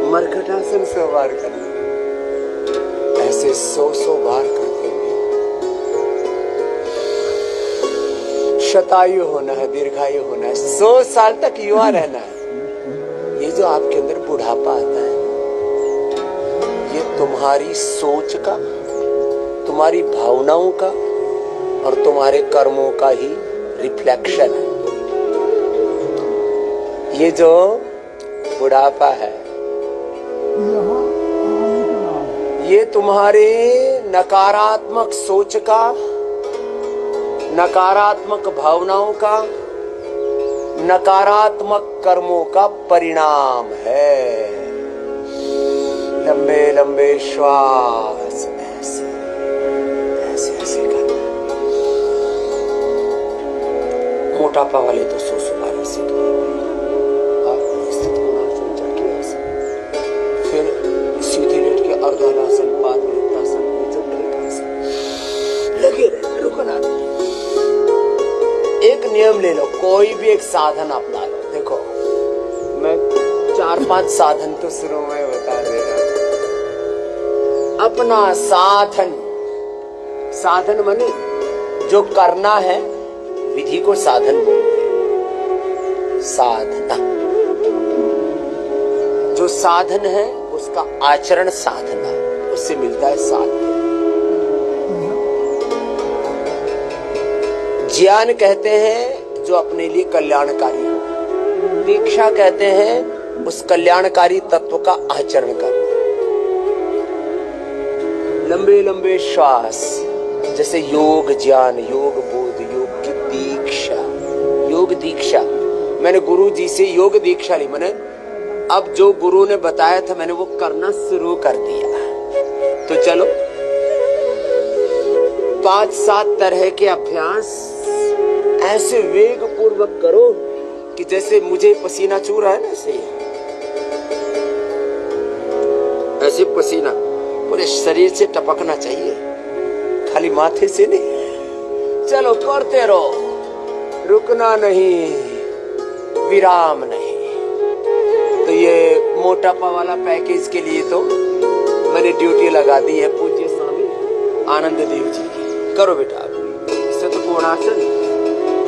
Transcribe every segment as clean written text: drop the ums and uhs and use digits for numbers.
मरकटासन 100 बार करना। ऐसे 100 बार करते हुए शतायु होना है, दीर्घायु होना है, 100 साल तक युवा रहना है। ये जो आपके अंदर बुढ़ापा आता है, ये तुम्हारी सोच का, तुम्हारी भावनाओं का और तुम्हारे कर्मों का ही रिफ्लेक्शन है। ये जो बुढ़ापा है, ये तुम्हारे नकारात्मक सोच का, नकारात्मक भावनाओं का, नकारात्मक कर्मों का परिणाम है। लंबे लंबे श्वास ऐसे ऐसे ऐसे करना। मोटापा वाले तो 100 बार ऐसे फिर सीधे लेट के अर्धहलासन, पादवृत्तासन, चक्रासन लगे रहे, रुकना नहीं। एक नियम ले लो, कोई भी एक साधन अपना लो। देखो मैं 4-5 साधन तो शुरू में बता दे रहा हूं। अपना साधन, साधन माने जो करना है, विधि को साधन बोलते हैं। साधना, जो साधन है उसका आचरण साधना, उससे मिलता है साध्य। ज्ञान कहते हैं जो अपने लिए कल्याणकारी हो, दीक्षा कहते हैं उस कल्याणकारी तत्व का आचरण करना। लंबे लंबे श्वास, जैसे योग ज्ञान, योग बोध, योग की दीक्षा, योग दीक्षा। मैंने गुरु जी से योग दीक्षा ली, मैंने अब जो गुरु ने बताया था मैंने वो करना शुरू कर दिया। तो चलो 5-7 तरह के अभ्यास ऐसे वेग पूर्वक करो कि जैसे मुझे पसीना चू रहा है ना, ऐसे पसीना पूरे शरीर से टपकना चाहिए, खाली माथे से नहीं। चलो करते रहो, रुकना नहीं, विराम नहीं। तो ये मोटापा वाला पैकेज के लिए तो मैंने ड्यूटी लगा दी है पूज्य स्वामी आनंद देव जी की। करो बेटा, इससे तो कोणासन,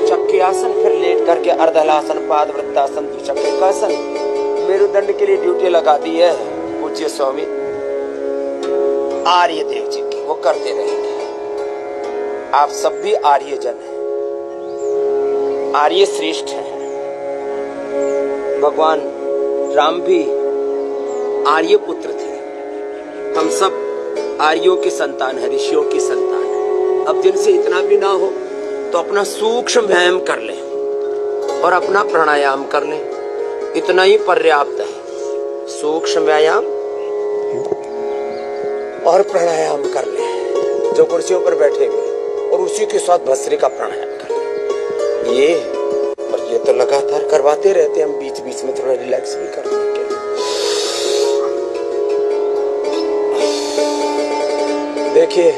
चक्की आसन, फिर लेट करके अर्धहलासन, पादवृत्तासन, द्विचक्रिकासन, मेरुदंड के लिए ड्यूटी लगा दी है पूज्य स्वामी आर्य देव जी की। वो करते रहेंगे। आप सब भी आर्य जन हैं, आर्य श्रेष्ठ हैं। भगवान राम भी आर्य पुत्र थे। हम सब आर्यों की संतान है, ऋषियों की संतान है। अब जिनसे इतना भी ना हो तो अपना सूक्ष्म व्यायाम कर ले और अपना प्राणायाम कर ले, इतना ही पर्याप्त है। सूक्ष्म व्यायाम और प्राणायाम कर ले, जो कुर्सियों पर बैठे हुए, और उसी के साथ भस्त्रिका प्राणायाम कर ले। ये और ये तो लगातार करवाते रहते हैं हम, बीच बीच में थोड़ा रिलैक्स भी करने के लिए। देखिए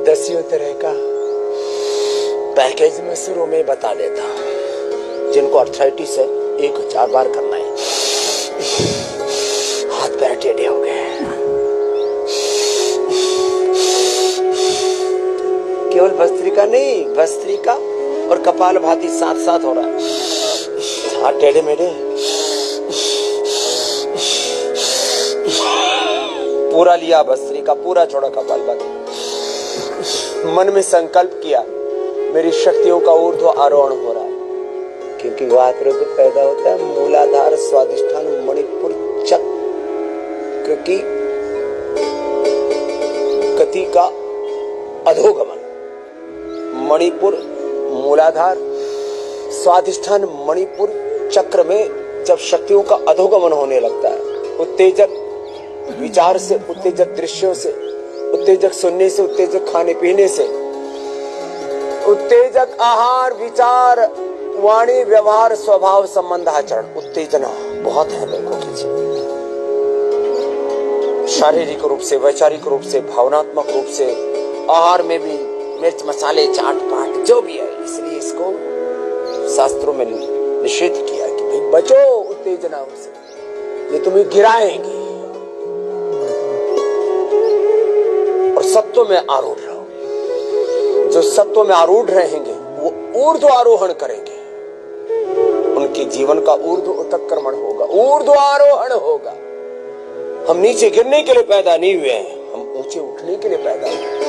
10 तरह का पैकेज में शुरू में बता देता। जिनको अर्थराइटिस है 1000 बार करना है। हाथ पैर टेढ़े हो गए, केवल भस्त्रिका नहीं, भस्त्रिका और कपालभाति साथ साथ हो रहा है। हाथ टेढ़े मेढ़े, पूरा लिया भस्त्रिका, पूरा छोड़ा कपालभाति। मन में संकल्प किया मेरी शक्तियों का ऊर्ध्व आरोहण हो रहा है, क्योंकि वात रोग पैदा होता है मूलाधार, स्वादिष्ठान, मणिपुर चक्र की गति का अधोगमन। मणिपुर, मूलाधार, स्वादिष्ठान, मणिपुर चक्र में जब शक्तियों का अधोगमन होने लगता है, उत्तेजक विचार से, उत्तेजक दृश्यों से, उत्तेजक सुनने से, उत्तेजक खाने पीने से, उत्तेजक आहार, विचार, वाणी, व्यवहार, स्वभाव, संबंध, आचरण, उत्तेजना बहुत है लोगों के जीवन में। शारीरिक रूप से, वैचारिक रूप से, भावनात्मक रूप से, आहार में भी मिर्च मसाले, चाट पाट जो भी है। इसलिए इसको शास्त्रों में निषेध किया कि भाई बचो उत्तेजनाओं से। ये तुम्हें गिराएंगी। और सत्व में आरूढ़ रहो। जो सत्व में आरूढ़ रहेंगे वो ऊर्ध्व आरोहण करेंगे। उनके जीवन का ऊर्ध्व उत्क्रमण होगा, ऊर्ध्व आरोहण होगा। हम नीचे गिरने के लिए पैदा नहीं हुए हैं, हम ऊंचे उठने के लिए पैदा हुए हैं।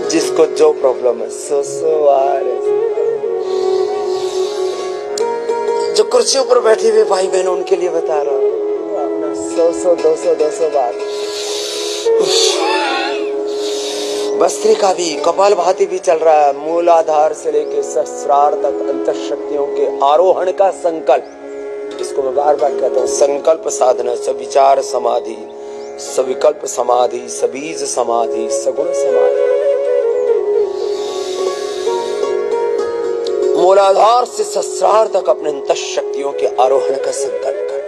जिसको जो प्रॉब्लम है सो आ रहे, जो कुर्सियों पर बैठे हुए भाई बहन उनके लिए बता रहा हूं, अपना 100 बार भस्त्रिका भी, कपालभाति भी चल रहा है। मूलाधार से लेकर सहस्रार तक अंतःशक्तियों के आरोहण का संकल्प, इसको मैं बार बार कहता हूं, संकल्प साधना, सविचार समाधि, सविकल्प समाधि, सबीज समाधि, सगुण समाधि। मूलाधार से सहस्रार तक अपने अंतःशक्तियों के आरोहण का संकल्प कर।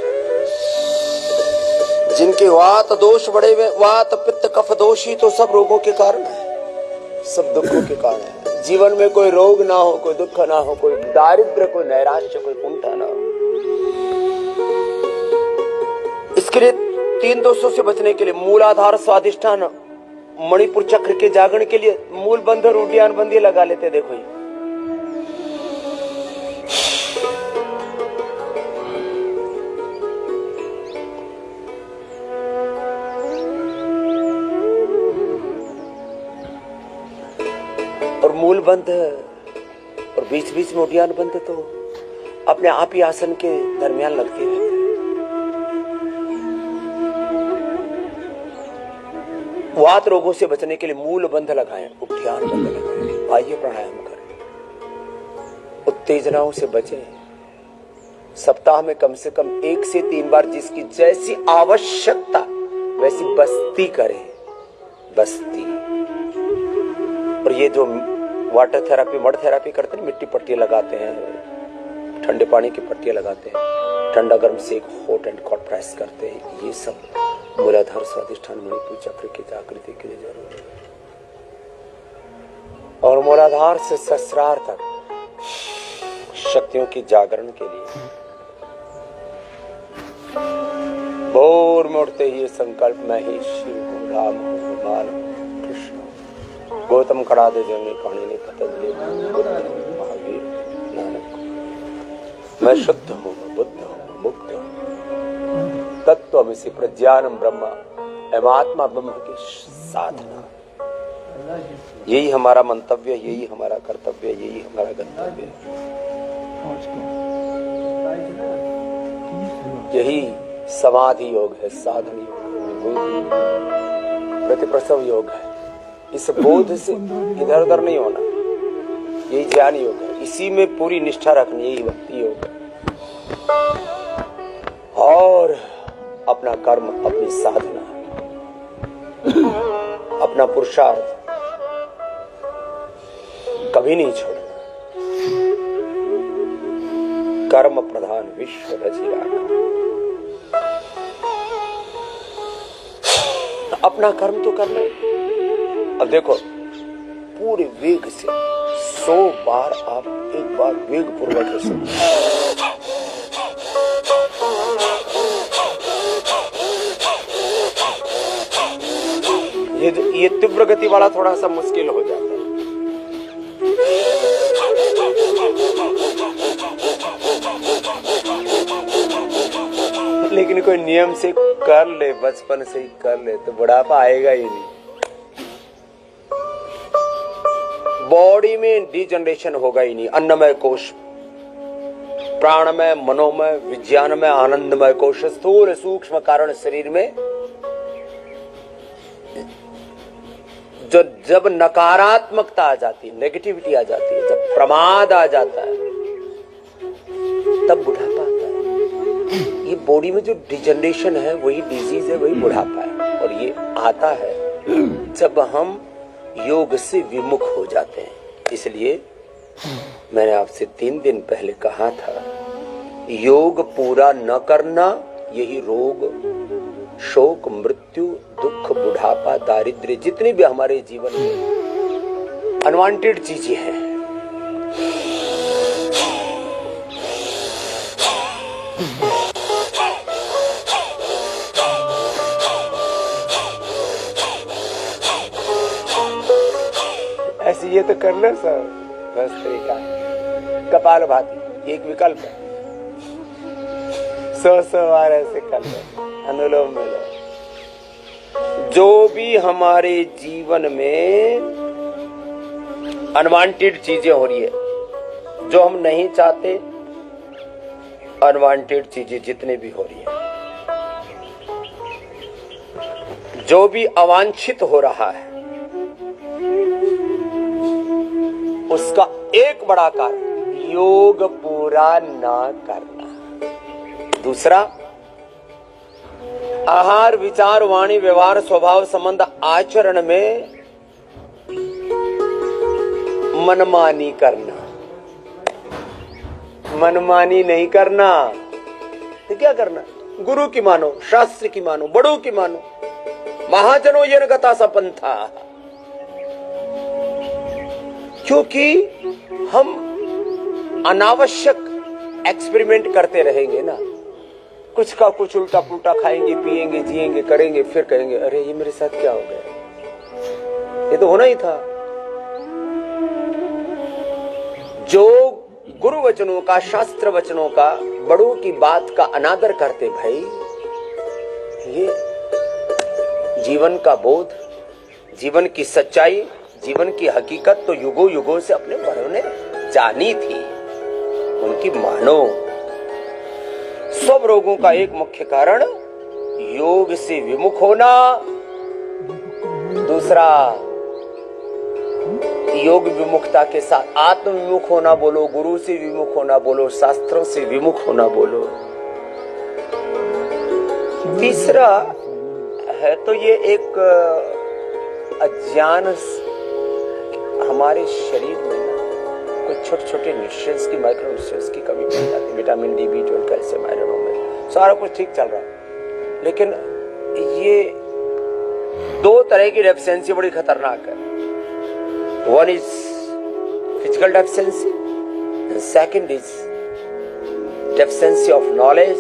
जिनके वात दोष बढ़े हुए, वात पित्त कफ दोष ही तो सब रोगों के कारण है, सब दुखों के कारण है। जीवन में कोई रोग ना हो, कोई दुख ना हो, कोई दारिद्र्य, कोई नैराश्य, कोई कुंठा ना हो। इसके लिए 3 दोषों से बचने के लिए मूलाधार स्वादिष्ठान, मणिपुर चक्र के जागरण के लिए मूल बंध और उड्डयन बंदी लगा लेते। देखो ये और मूल बंध और बीच बीच में उड्डयन बंध तो अपने आप ही आसन के दरमियान लगते रहते हैं। वात रोगों से बचने के लिए मूल बंध लगाएं, उड्डयन बंध लगाएं, बाह्य प्राणायाम करें, उत्तेजनाओं से बचें। सप्ताह में कम से कम 1 से 3 बार जिसकी जैसी आवश्यकता वैसी बस्ती करें, बस्ती। और ये जो वाटर थेरापी, मड थेरापी करते हैं, मिट्टी पट्टी लगाते हैं, ठंडे पानी की पट्टियां लगाते हैं, ठंडा गर्म से हॉट एंड कॉट प्रेस करते हैं, ये सब मूलाधार स्वादिष्ठान मणिपुर चक्र की जागृति के लिए जरूरी है। और मूलाधार से सहस्रार तक शक्तियों की जागरण के लिए भोर में उठते ही ये संकल्प, मैं ही शिव हूँ, राम हूँ, भगवान हूँ, कृष्ण हूँ, गौतम कड़ा दे जंगे पाणिनि पतंजलि बुद्ध महावीर नानक, मैं शुद्ध हूँ, बुद्ध हूँ, मुक्त हूँ, तत्त्वमसि प्रज्ञानम ब्रह्म, एमात्मा ब्रह्म की साधना। यही हमारा मंतव्य, यही हमारा कर्तव्य, यही हमारा गंतव्य, यही समाधि योग है, साधन योग है, प्रतिप्रसव योग है। इस बोध से इधर उधर नहीं होना, यही ज्ञान योग है। इसी में पूरी निष्ठा रखनी, यही भक्ति योग है। और अपना कर्म, अपनी साधना, अपना पुरुषार्थ कभी नहीं छोड़ना। कर्म प्रधान विश्व रचिया, अपना कर्म तो करना है। अब देखो पूरे वेग से 100 बार आप एक बार वेग पूर्वक सुनो। ये तीव्र गति वाला थोड़ा सा मुश्किल हो जाता है। लेकिन कोई नियम से कर ले, बचपन से ही कर ले तो बुढ़ापा आएगा ही नहीं। बॉडी में डिजनरेशन होगा ही नहीं। अन्नमय कोश, प्राणमय, मनोमय, विज्ञानमय, आनंदमय कोश, स्थूल सूक्ष्म कारण शरीर में जब नकारात्मकता आ जाती है, नेगेटिविटी आ जाती है, जब प्रमाद आ जाता है, तब बुढ़ापा आता है। ये बॉडी में जो डिजनरेशन है वही डिजीज है, वही बुढ़ापा है। और ये आता है जब हम योग से विमुख हो जाते हैं। इसलिए मैंने आपसे 3 दिन पहले कहा था, योग पूरा न करना यही रोग शोक, मृत्यु, दुख, बुढ़ापा, दारिद्र्य, जितनी भी हमारे जीवन में अनवांटेड चीजें हैं, ऐसे ये तो करना सब बस तरीका है। कपाल भाती एक विकल्प है, 100 बार ऐसे कर लो, अनुलोम विलोम। जो भी हमारे जीवन में अनवांटेड चीजें हो रही है, जो हम नहीं चाहते, अनवांटेड चीजें जितने भी हो रही है, जो भी अवांछित हो रहा है, उसका एक बड़ा कारण योग पूरा ना करना। दूसरा, आहार, विचार, वाणी, व्यवहार, स्वभाव, संबंध, आचरण में मनमानी करना। मनमानी नहीं करना तो क्या करना? गुरु की मानो, शास्त्र की मानो, बड़ों की मानो। महाजनों येन गता सपंथा। क्योंकि हम अनावश्यक एक्सपेरिमेंट करते रहेंगे ना, कुछ का कुछ उल्टा पुल्टा खाएंगे, पिएंगे, जिएंगे, करेंगे, फिर कहेंगे अरे ये मेरे साथ क्या हो गया, ये तो होना ही था। जो गुरु वचनों का, शास्त्र वचनों का, बड़ों की बात का अनादर करते भाई, ये जीवन का बोध, जीवन की सच्चाई, जीवन की हकीकत तो युगों युगों से अपने बड़ों ने जानी थी, उनकी मानो। सब रोगों का एक मुख्य कारण योग से विमुख होना। दूसरा, योग विमुखता के साथ आत्म विमुख होना बोलो, गुरु से विमुख होना बोलो, शास्त्रों से विमुख होना बोलो। तीसरा है तो ये एक अज्ञान, हमारे शरीर में ना कुछ छोटे छोटे न्यूट्रिएंट्स की, माइक्रो न्यूट्रिएंट्स की कमी पड़ जाती है। Vitamin D, B12, calcium, iron, omega, सारा कुछ ठीक चल रहा है, लेकिन ये दो तरह की डेफिशिएंसी बड़ी खतरनाक है। One is physical deficiency, and second is deficiency of knowledge,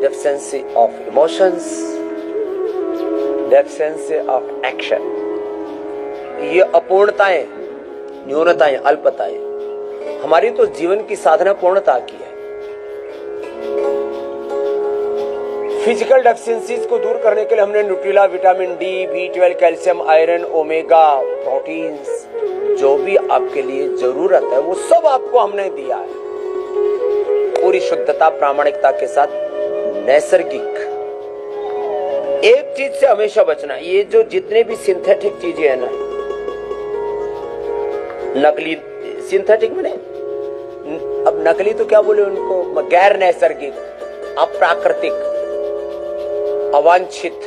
deficiency of emotions, deficiency of action. ये अपूर्णताएं, न्यूनताएं, अल्पताएं हमारी तो जीवन की साधना पूर्णता की है। फिजिकल डेफिशिएंसीज को दूर करने के लिए हमने Nutrela, vitamin D, B12, calcium, iron, omega, proteins, जो भी आपके लिए जरूरत है वो सब आपको हमने दिया है, पूरी शुद्धता, प्रामाणिकता के साथ, नैसर्गिक। एक चीज से हमेशा बचना, ये जो जितने भी सिंथेटिक चीजें है ना, नकली, सिंथेटिक में नहीं, अब नकली तो क्या बोले उनको, गैर नैसर्गिक, अप्राकृतिक, अवांछित,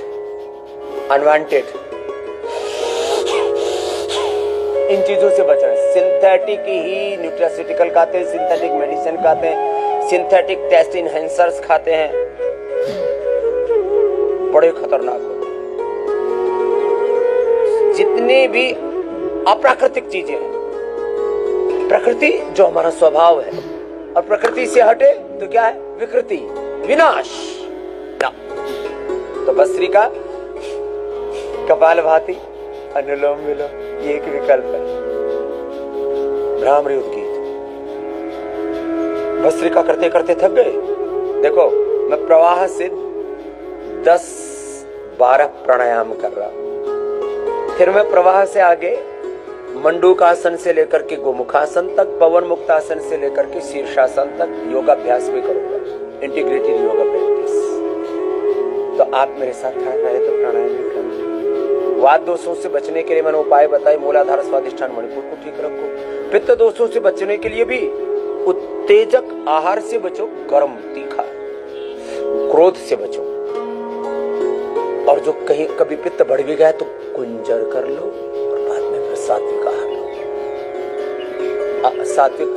अनवांटेड, इन चीजों से बचना। सिंथेटिक ही न्यूट्रास्यूटिकल खाते हैं, सिंथेटिक मेडिसिन खाते हैं, सिंथेटिक टेस्ट इनहेंसर्स खाते हैं, बड़े खतरनाक होते हैं। जितनी भी अप्राकृतिक चीजें हैं, प्रकृति जो हमारा स्वभाव है, और प्रकृति से हटे तो क्या है? विकृति, विनाश ना। तो भस्त्री का कपाल भाती, अनुलोम विलोम, ये एक विकल्प है। भ्रामरी उद्गीत, भस्त्रिका करते करते थक गए। देखो मैं प्रवाह से 10-12 प्राणायाम कर रहा हूं, फिर मैं प्रवाह से आगे मंडूकासन से लेकर के गोमुखासन तक, पवन मुक्तासन से लेकर के शीर्षासन तक योगाभ्यास भी करूंगा, इंटीग्रेटेड योगा प्रैक्टिस। तो आप मेरे साथ खड़ा रहे तो प्राणायाम भी करें। वात दोषों से बचने के लिए मैंने उपाय बताए, मूलाधार, स्वादिष्ठान, मणिपुर को ठीक रखो। पित्त दोषों से बचने के लिए भी उत्तेजक आहार से बचो, गर्म, तीखा, क्रोध से बचो, और जो कहीं कभी पित्त बढ़ भी गया तो कुंजर कर लो, और बाद में फिर सात्विक आहार लो। सात्विक,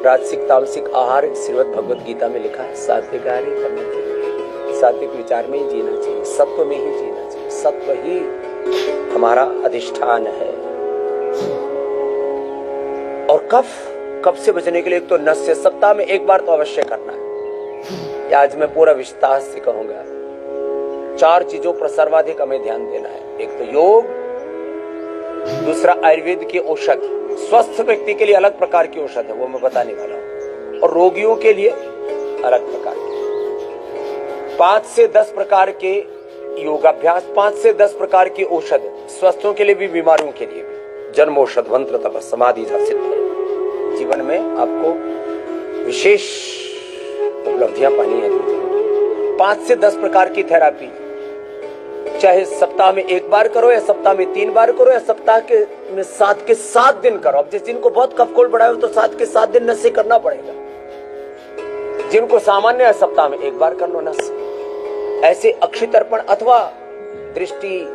राजसिक, तामसिक आहार श्रीमद् भगवद गीता में लिखा है, सात्विक आहार ही करना चाहिए। सात्विक विचार में ही जीना चाहिए, सत्व में ही जीना चाहिए। सत्व ही हमारा अधिष्ठान है। और कफ से बचने के लिए एक तो नस से सप्ताह में एक बार तो अवश्य करना है। या आज मैं पूरा विस्तार से कहूंगा। 4 चीजों पर सर्वाधिक हमें ध्यान देना है। एक तो योग, दूसरा आयुर्वेद की औषधि, स्वस्थ व्यक्ति के लिए अलग प्रकार की औषध है, वो मैं बताने वाला हूं, और रोगियों के लिए अलग प्रकार की। 5 से 10 प्रकार के योगाभ्यास, 5 से 10 प्रकार की औषध, स्वस्थों के लिए भी बीमारियों के लिए भी। जन्म औषध, मंत्र, तपस, समाधि सिद्ध है। जीवन में आपको विशेष उपलब्धियां पानी है। 5 से 10 प्रकार की थेरापी, चाहे सप्ताह में 1 बार करो या सप्ताह में 3 बार करो या सप्ताह में 7 के 7 दिन करो। अब जिस जिनको बहुत कफ-कोल्ड बढ़ा है तो 7 के 7 दिन नस से करना पड़ेगा। जिनको सामान्य है सप्ताह में 1 बार कर लो नस। ऐसे अक्षि तर्पण अथवा दृष्टि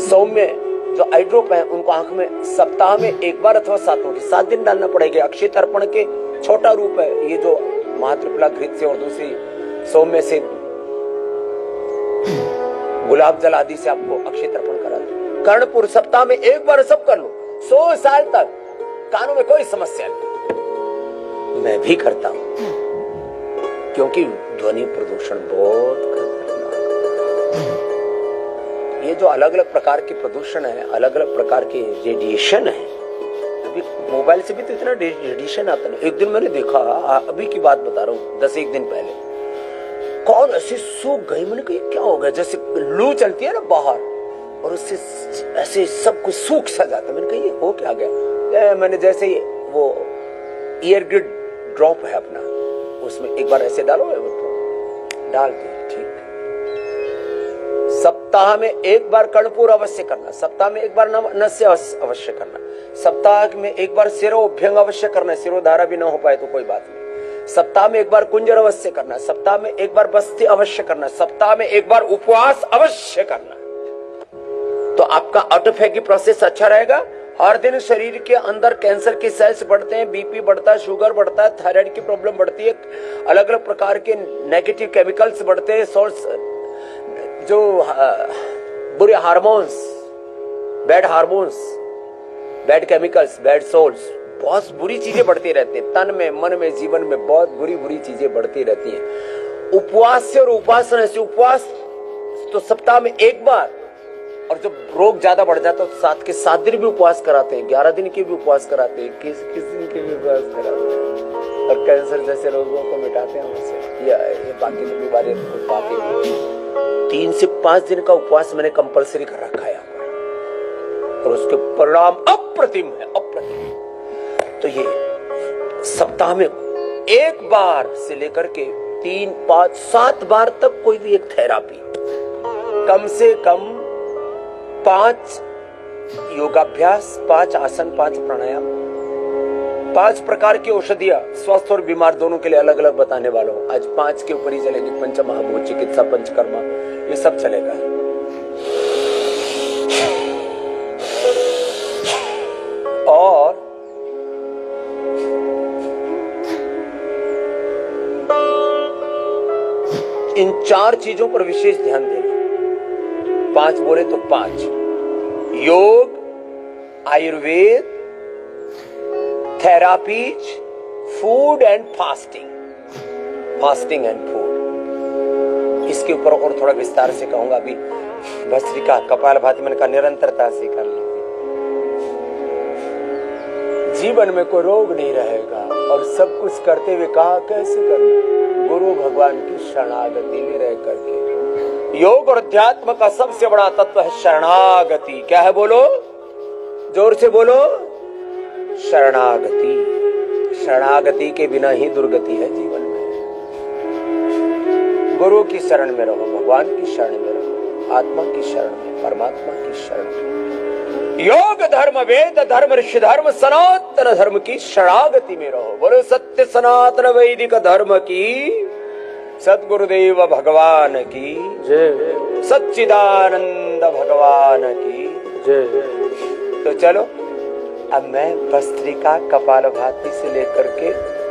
सौम्य जो आई ड्रॉप है उनको आंख में सप्ताह में 1 बार अथवा 7 के 7 दिन डालना पड़ेगा। अक्षय तर्पण के छोटा रूप है ये जो महात्रिफला घृत से और दूसरी सौम्य से गुलाब जल आदि से आपको अक्षय तर्पण करा दो। कर्णपुर सप्ताह में 1 बार सब कर लो, 100 साल तक कानों में कोई समस्या नहीं। मैं भी करता हूं क्योंकि ध्वनि प्रदूषण बहुत खतरनाक है। ये जो अलग अलग प्रकार के प्रदूषण है, अलग अलग प्रकार के रेडिएशन है। अभी मोबाइल से भी तो इतना रेडिएशन आता है। एक दिन मैंने देखा, अभी की बात बता रहा हूँ, 10 एक दिन पहले, कौन ऐसे सूख गई। मैंने कहा क्या हो गया, जैसे लू चलती है ना बाहर और उससे ऐसे सब कुछ सूख सा जाता। मैंने कहा ये हो क्या गया। मैंने जैसे ही वो ईयर ग्रिड ड्रॉप है अपना, उसमें 1 बार ऐसे डालो, डाल दिया, ठीक। सप्ताह में 1 बार कर्णपुर अवश्य करना, सप्ताह में 1 बार नस्य अवश्य करना, सप्ताह में 1 बार शिरोभ्यंग अवश्य करना। शिरोधारा भी ना हो पाए तो कोई बात नहीं। सप्ताह में 1 बार कुंजर अवश्य करना, सप्ताह में 1 बार बस्ती अवश्य करना, सप्ताह में 1 बार उपवास अवश्य करना। तो आपका ऑटोफेगी प्रोसेस अच्छा रहेगा। हर दिन शरीर के अंदर कैंसर के सेल्स बढ़ते हैं, बीपी बढ़ता है, शुगर बढ़ता है, थायराइड की प्रॉब्लम बढ़ती है, अलग अलग प्रकार के नेगेटिव केमिकल्स बढ़ते हैं, सोर्स जो बुरे hormones, bad hormones, bad chemicals, bad souls, बहुत बुरी चीजें बढ़ती रहती हैं। तन में, मन में, जीवन में बहुत बुरी चीजें बढ़ती रहती हैं। उपवास से और उपासना से, उपवास तो सप्ताह में 1 बार, और जब रोग ज्यादा बढ़ जाता है तो 7 के 7 दिन भी उपवास कराते हैं, 11 दिन के भी उपवास कराते हैं, किस दिन के भी उपवास कराते हैं, और कैंसर जैसे रोगों को मिटाते हैं उससे, या ये बाकी की बीमारियां पाते हैं। 3 से 5 दिन का उपवास मैंने कंपलसरी कर रखा है और उसके परिणाम अप्रतिम है, अप्रतिम। तो ये सप्ताह में 1 बार से लेकर के 3, 5, 7 बार तक कोई भी एक थेरापी, कम से कम 5 योगाभ्यास, 5 आसन, 5 प्राणायाम, 5 प्रकार की औषधियां स्वस्थ और बीमार दोनों के लिए अलग अलग बताने वाला हूं। आज 5 के ऊपर ही चलेगी। पंचमहाभूत, चिकित्सा, पंचकर्मा, ये सब चलेगा। और इन 4 चीजों पर विशेष ध्यान देना। 5 बोले तो 5, योग, Ayurveda, therapies, food and fasting, fasting and food. इसके ऊपर और थोड़ा विस्तार से कहूंगा। अभी भस्त्रिका, कपालभाति मैंने कहा निरंतरता से कर लो। जीवन में कोई रोग नहीं रहेगा और सब कुछ करते हुए कहा कैसे करना, गुरु भगवान की शरणागति में रह करके। योग और अध्यात्म का सबसे बड़ा तत्व है शरणागति। क्या है बोलो, जोर से बोलो, शरणागति। शरणागति के बिना ही दुर्गति है जीवन में। गुरु की शरण में रहो, भगवान की शरण में रहो, आत्मा की शरण में, परमात्मा की शरण में। योग धर्म, वेद धर्म, ऋषि धर्म, सनातन धर्म की शरणागति में रहो। बोलो सत्य सनातन वैदिक धर्म की, सद्गुरुदेव भगवान की जय, सच्चिदानंद भगवान की जय। तो चलो अब मैं भस्त्रिका, कपालभाति से लेकर के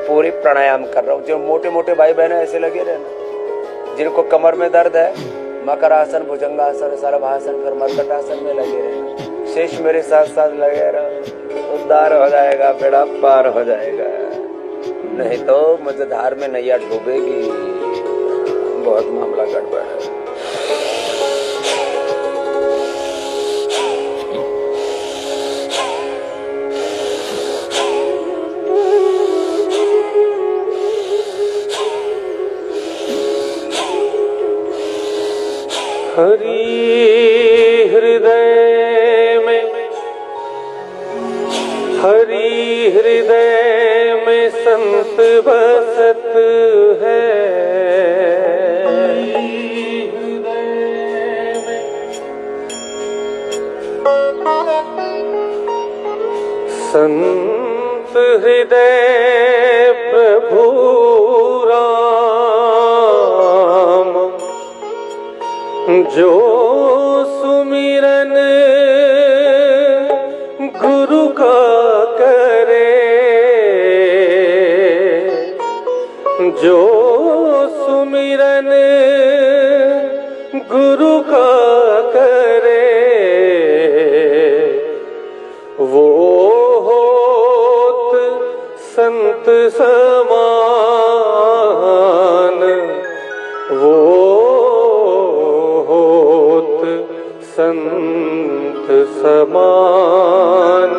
पूरे प्राणायाम कर रहा हूँ। जो मोटे मोटे भाई बहन ऐसे लगे रहना, जिनको कमर में दर्द है, मकरासन, भुजंगासन, सर्वासन, फिर मर्कटासन में लगे रहे, शेष मेरे साथ साथ लगे रहो, उद्धार हो जाएगा, बेड़ा पार हो जाएगा। नहीं तो मझधार में नैया डूबेगी, बहुत मामला गड़बड़ है। हरि हृदय में, हरि हृदय में संत बसत है। संत हृदय प्रभु जो सुमिरन गुरु का करे, जो सुमिरन गुरु का करे, वो होत संत समान, वो संत समान।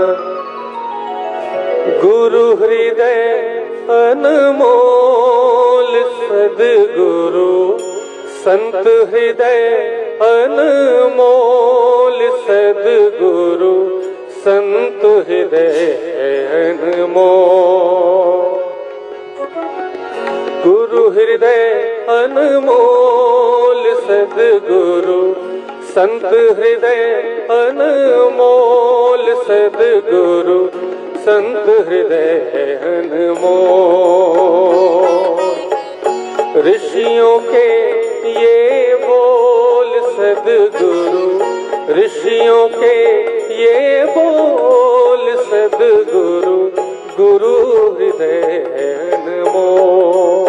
गुरु हृदय अनमोल सद्गुरु, संत हृदय अनमोल सद्गुरु, संत हृदय अनमोल। गुरु हृदय अनमोल सद्गुरु, संत हृदय अनमोल सद्गुरु, संत हृदय अनमोल। ऋषियों के ये बोल सद्गुरु, ऋषियों के ये बोल सद्गुरु, गुरु हृदय अनमोल।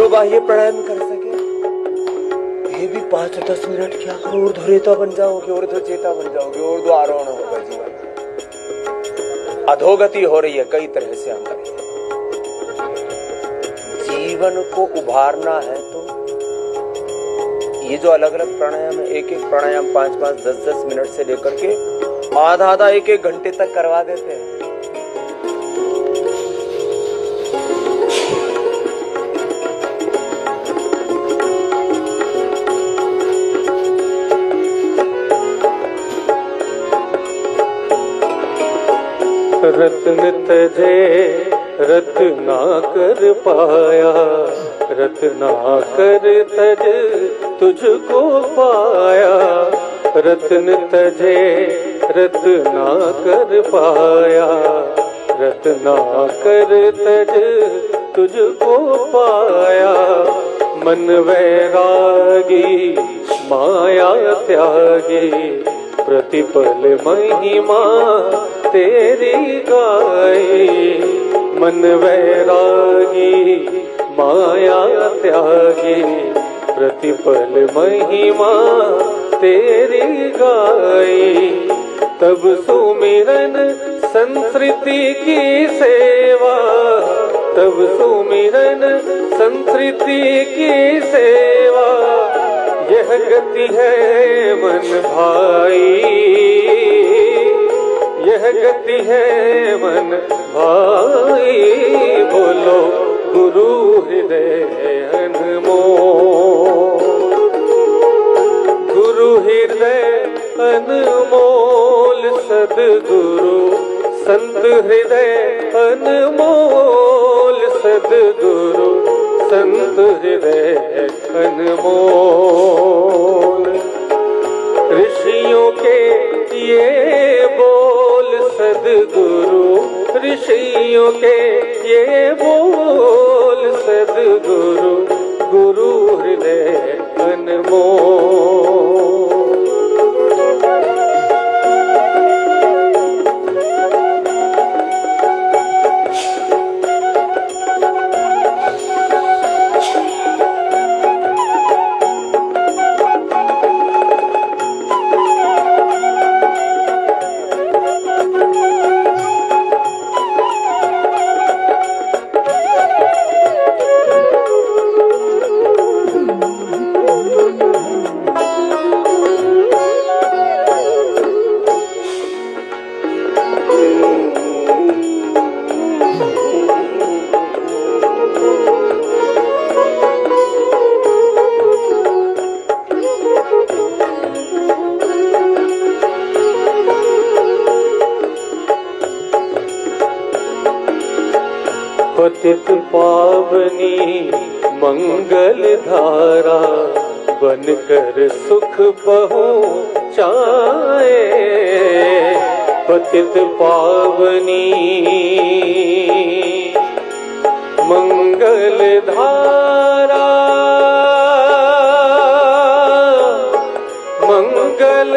बाह्य प्राणायाम कर सके, ये भी 5-10 मिनट क्या करो, ऊर्ध्वरेता बन जाओगे, ऊर्ध्व चेता बन जाओगे, ऊर्ध्व आरोहण होगा जीवन। अधोगति हो रही है कई तरह से हमारे जीवन को उभारना है। तो ये जो अलग अलग प्राणायाम है, एक एक प्राणायाम 5-5, 10-10 मिनट से लेकर के आधा-आधा 1-1 घंटे तक करवा देते हैं। रत्न तजे रत्ना कर पाया, रत्ना कर तज तुझको पाया, रत्न तजे रत्ना कर पाया, रत्ना कर तज तुझको पाया। मन वैरागी माया त्यागी, प्रतिपल महिमा तेरी गाई। मन वैरागी माया त्यागी, प्रतिपल महिमा तेरी गाई। तब सुमिरन संस्कृति की सेवा, तब सुमिरन संस्कृति की सेवा। यह गति है मन भाई, यह गति है मन भाई। बोलो गुरु हृदय अनमोल, गुरु हृदय अनमोल सद्गुरु, संत हृदय अनमोल सद्गुरु, संत हृदय अनमोल। ऋषियों के ये बोल सद्गुरु, ऋषियों के ये बोल सद्गुरु, गुरु हृदय अनमोल। पतित पावनी मंगल धारा, बनकर सुख पहुँचाए। पतित पावनी मंगल धारा, मंगल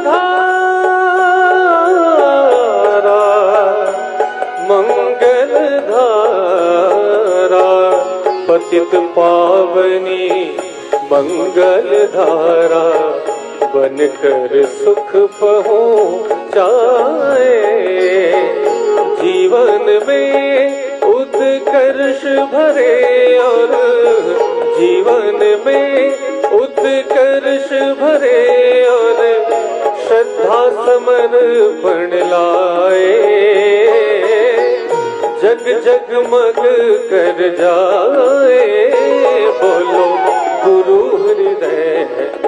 धारा, मंगल धारा। पतित पावनी मंगल धारा, बनकर सुख पहुँचाए। जीवन में उत्कर्ष भरे और जीवन में उत्कर्ष भरे और श्रद्धा समर्पण लाए। जग जगमग कर जाए, बोलो गुरु हृदय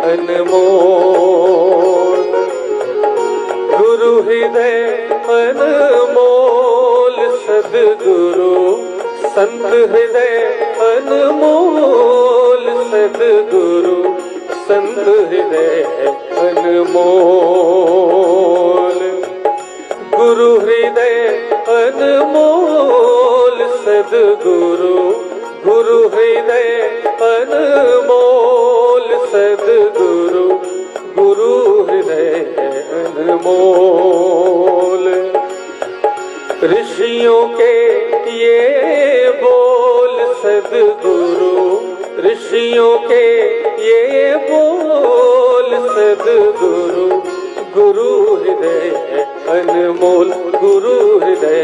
अनमोल। गुरु हृदय अनमोल सद्गुरु, संत हृदय अनमोल सद्गुरु, संत हृदय अनमोल। गुरु हृदय अनमोल सद्गुरु, गुरु हृदय अनमोल सद्गुरु, गुरु हृदय अनमोल। ऋषियों के ये बोल सद्गुरु, ऋषियों के ये बोल सद्गुरु, गुरु हृदय अनमोल, गुरु हृदय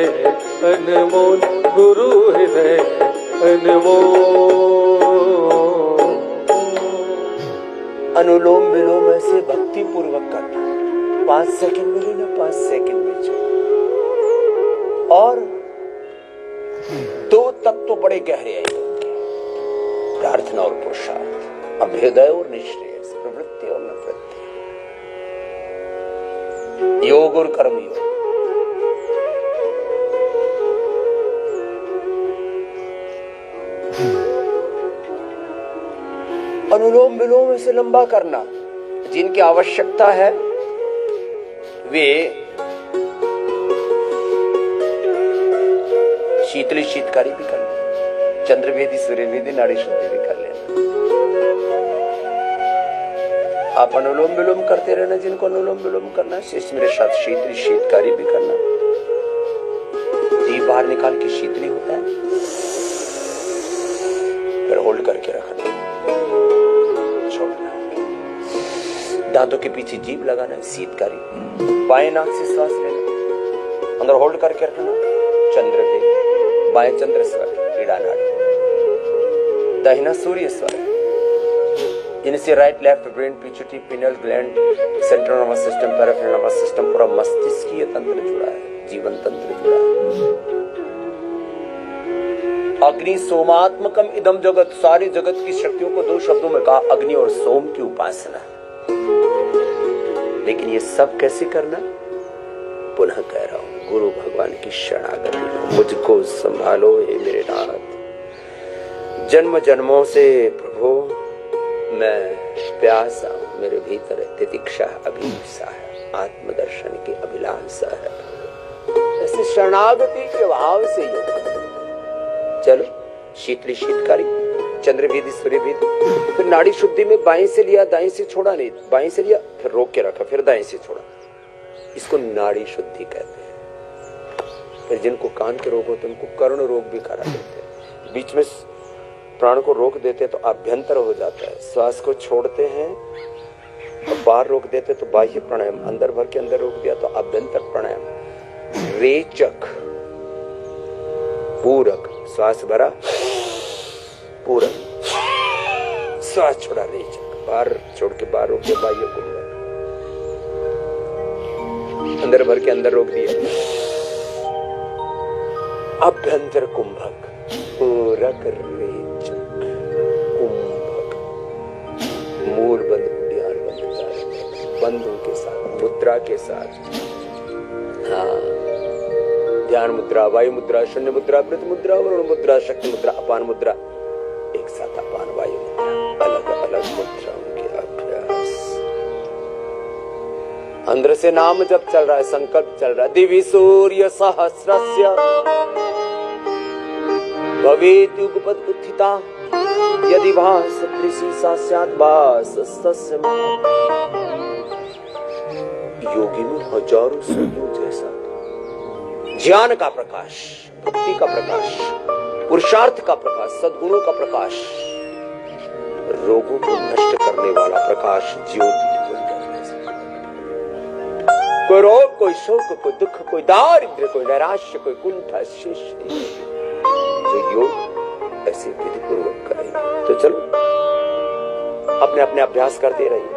अनमोल, गुरु हृदय अनमोल। अनुलोम विलोम ऐसे भक्ति पूर्वक करना, 5 सेकंड में लेना, 5 सेकंड में चलना। और 2 तत्व तो बड़े गहरे हैं, प्रार्थना और पुरुषार्थ, अभ्युदय और निश्रेयस, प्रवृत्ति और निवृत्ति, योग और कर्म योग। अनुलोम विलोम से लंबा करना, जिनकी आवश्यकता है वे शीतली शीतकारी भी कर लेना, चंद्रभेदी सूर्यभेदी नाड़ी शुद्धि भी कर लेना। आप अनुलोम विलोम करते रहना, जिनको अनुलोम विलोम करना है, शेष मेरे साथ शीतली शीतकारी भी करना। जीभ बाहर निकाल के शीतली होता है, फिर होल्ड करके रखना, छोड़ना। दांतों के पीछे जीभ लगाना है, शीतकारी। बाएं नाक से श्वास लेना, अंदर होल्ड करके रखना, चंद्रभेद, बाएं चंद्र स्वर, ईड़ा नाड़ी, दाहिना सूर्य स्वर। इनसे right left brain, pituitary, pineal gland, central nervous system, peripheral nervous system, पूरा मस्तिष्कीय तंत्र जुड़ा है, जीवन तंत्र जुड़ा है। अग्नि सोमात्मकम इदम जगत, सारी जगत की शक्तियों को 2 शब्दों में कहा, अग्नि और सोम की उपासना। लेकिन ये सब कैसे करना? पुनः कह रहा हूं, गुरु भगवान की शरणागति लो, मुझको संभालो हे मेरे नाथ। जन्म जन्मों से प्रभु मैं प्यासा हूं, मेरे भीतर तितिक्षा अभिलाषा है, आत्मदर्शन की अभिलाषा है। ऐसे शरणागति के भाव से योग चलो। शीतली शीतकारी, चंद्र भेदी सूर्य भेदी, फिर नाड़ी शुद्धि में बाएं से लिया दाएं से छोड़ा नहीं, बाएं से लिया फिर रोक के रखा फिर दाएं से छोड़ा, इसको नाड़ी शुद्धि कहते हैं। फिर जिनको कान के रोग होते हैं उनको कर्ण रोग भी करा देते हैं। बीच में प्राण को रोक देते तो आभ्यंतर हो जाता है, श्वास को छोड़ते हैं और बाहर रोक देते तो बाह्य प्राणायाम, अंदर भर के अंदर रोक दिया तो आभ्यंतर प्राणायाम। रेचक पूरक, श्वास भरा पूरक, श्वास छोड़ा रेचक, बाहर छोड़ के बाहर रोक दिया बाह्य कुंभक, अंदर भर के अंदर रोक दिया आभ्यंतर कुंभक, पूरक रेचक कुंभक, मूल बंद ध्यान बंद बंधों के साथ, मुद्रा के साथ। हाँ, ध्यान मुद्रा, वायु मुद्रा, शून्य मुद्रा, वृत्त मुद्रा, वरुण मुद्रा, शक्ति मुद्रा, अपान मुद्रा, एक साथ अपान वायु मुद्रा, अलग अलग मुद्राओं के अभ्यास। अंदर से नाम जब चल रहा है, संकल्प चल रहा है, दिवि सूर्य सहस्रस्य भवेत् युगपत् उत्थिता यदि भास सा स्यात् भासस्तस्य। योगी में हजारों सूर्यों जैसा ज्ञान का प्रकाश, भक्ति का प्रकाश, पुरुषार्थ का प्रकाश, सद्गुणों का प्रकाश, रोगों को नष्ट करने वाला प्रकाश ज्योति। कोई रोग, कोई शोक, कोई दुख, कोई दारिद्र्य, कोई नैराश्य, कोई कुंठा शेष नहीं। जो योग ऐसे विधि पूर्वक करेंगे तो चलो अपने अपने अभ्यास करते रहिए।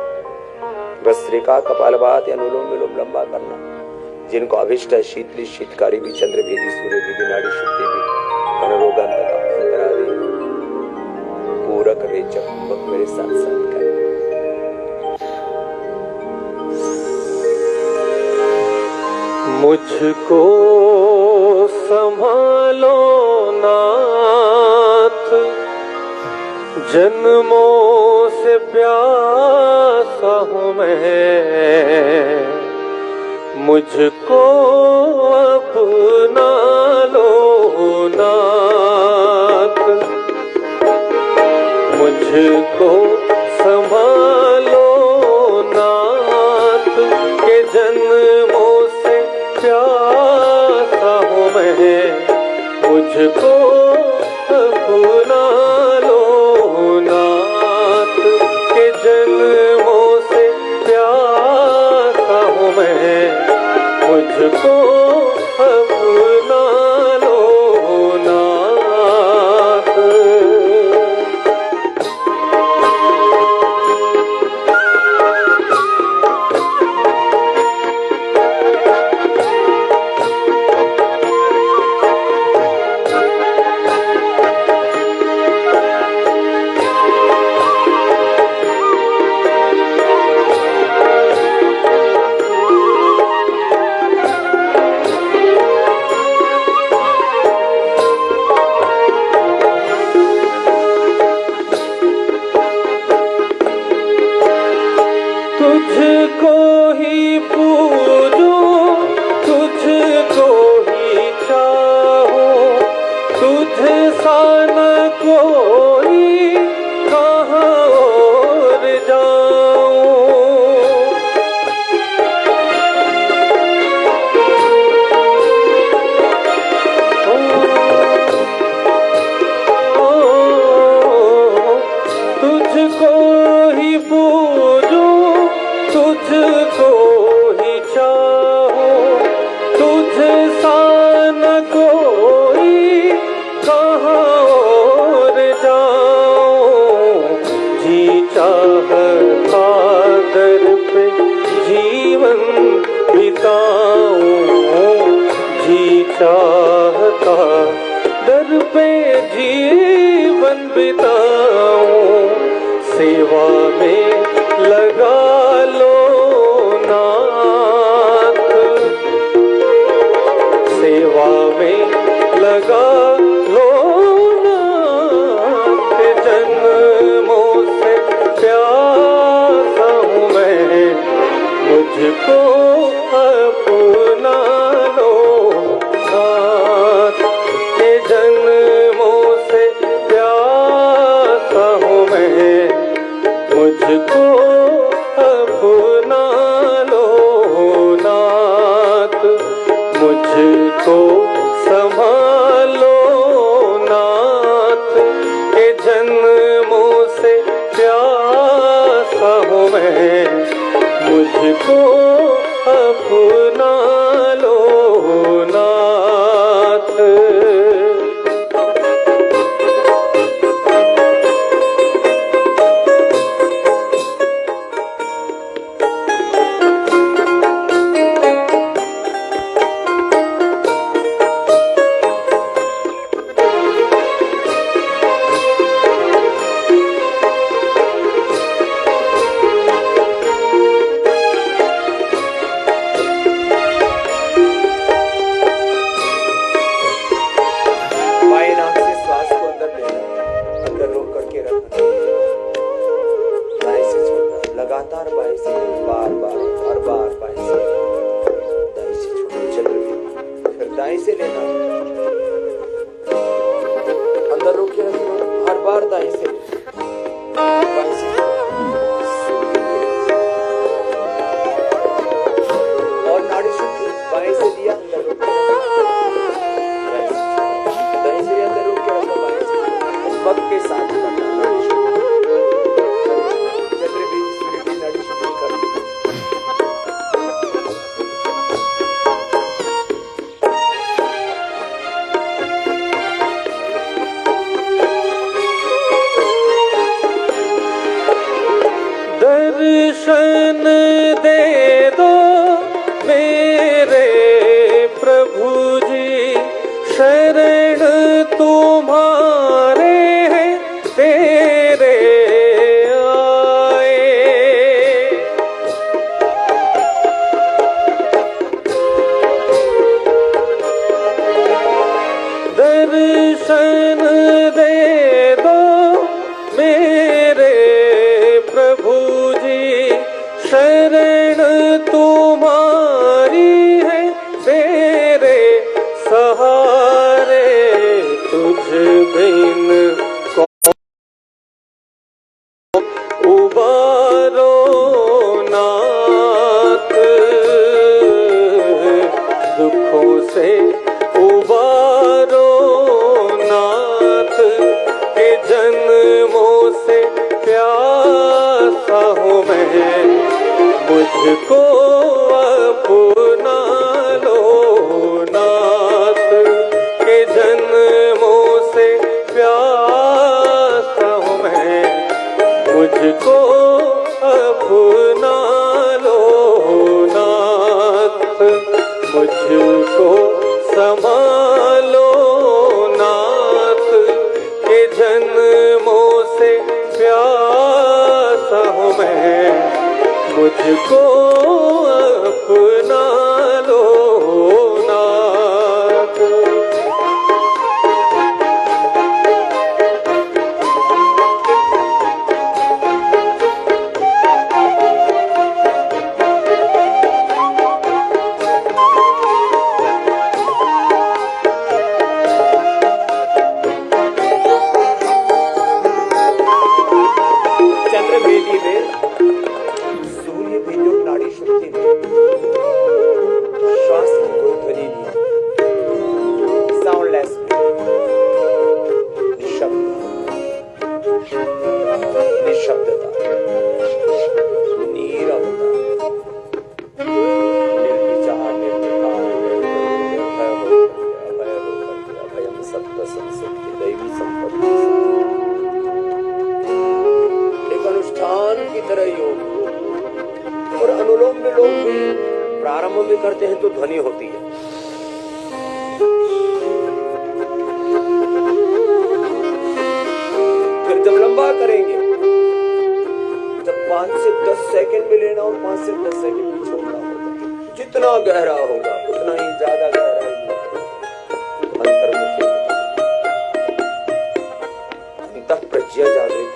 भस्त्रिका, कपालभाति, अनुलोम विलोम लंबा करना। जिनको अभिष्ट है शीतली शीतकारी भी, चंद्र भेदी सूर्य भेदी, नाड़ी शुद्धि भी, मनोरोगांतरादि, पूरक रेचक कुंभक मेरे साथ साथ करें। मुझको संभालो नाथ, जन्मों से प्यासा हूँ मैं, मुझको अपना लो नाथ, मुझको संभालो नाथ, के जन्मों से प्यासा हूँ मैं, मुझको अपना लो नाथ, के जन्मों से प्यासा हूँ मैं, मुझको अपना लो नाथ। तुझको ही पूजूं, तुझको ही चाहूं, तुझ सा न कोई कहाँ और जाऊं। तुझको ही पूजूं, तुझको ही चाहूं, तुझ सा न कोई कहाँ और जाऊं। जी चाहता दर पे जीवन बिताऊं, जी चाहता दर पे जीवन बिताऊं, सेवा में लगा लो नाथ, सेवा में लगा लो नाथ, मुझको संभालो नाथ, के जन्मों से प्यासा हूँ मैं, मुझको अपना लो नाथ। लगातार बाएं से, बार बार हर बार बाएं से, दाएं से छोड़ो, चलो फिर दाएं से लेना, अंदर रोक के रखना, हर बार दाएं से, बाएं से और नाड़ी शुद्धि, बाएं से दिया अंदर रोक के दाएं से अंदर रोक के रखना, बाएं से वक्त के साथ करना नाड़ी शुद्धि। दर्शन दे दो मेरे प्रभु जी, शरण तुम्हारे हैं तेरे आए। दर्शन दे दो मेरे प्रभु जी, शरण तुम्हारी है तेरे सहारे, तुझ बिन उबारो नाथ, दुखों से उबारो नाथ, के जन्मों से प्यासा हूँ मैं, मुझको अपना लो नाथ, के जन्मों से प्यासा हूँ मैं, मुझको अपना लो नाथ, मुझको संभालो नाथ, के जन्मों से प्यासा हूँ मैं, मुझको अपना लो नाथ। चंद्रवेदी में, सूर्य भी जो नाड़ी शुद्धि में श्वास की कोई ध्वनि नहीं, साउंडलेस में, निशब्दता, नीरवता, निर्विचार, निर्विकार, अभय होकर अभयम सत्य संसत्ति दैवी संपत्ति, एक अनुष्ठान की तरह योग। और अनुलोम विलोम भी प्रारंभ में करते हैं तो ध्वनि होती है, फिर जब लंबा करेंगे, जब 5 से 10 सेकंड में लेना और 5 से 10 सेकंड में छोड़ना होगा। जितना गहरा होगा उतना ही ज्यादा गहराई अंतर्मुखी, अंतःप्रज्ञा जागृत,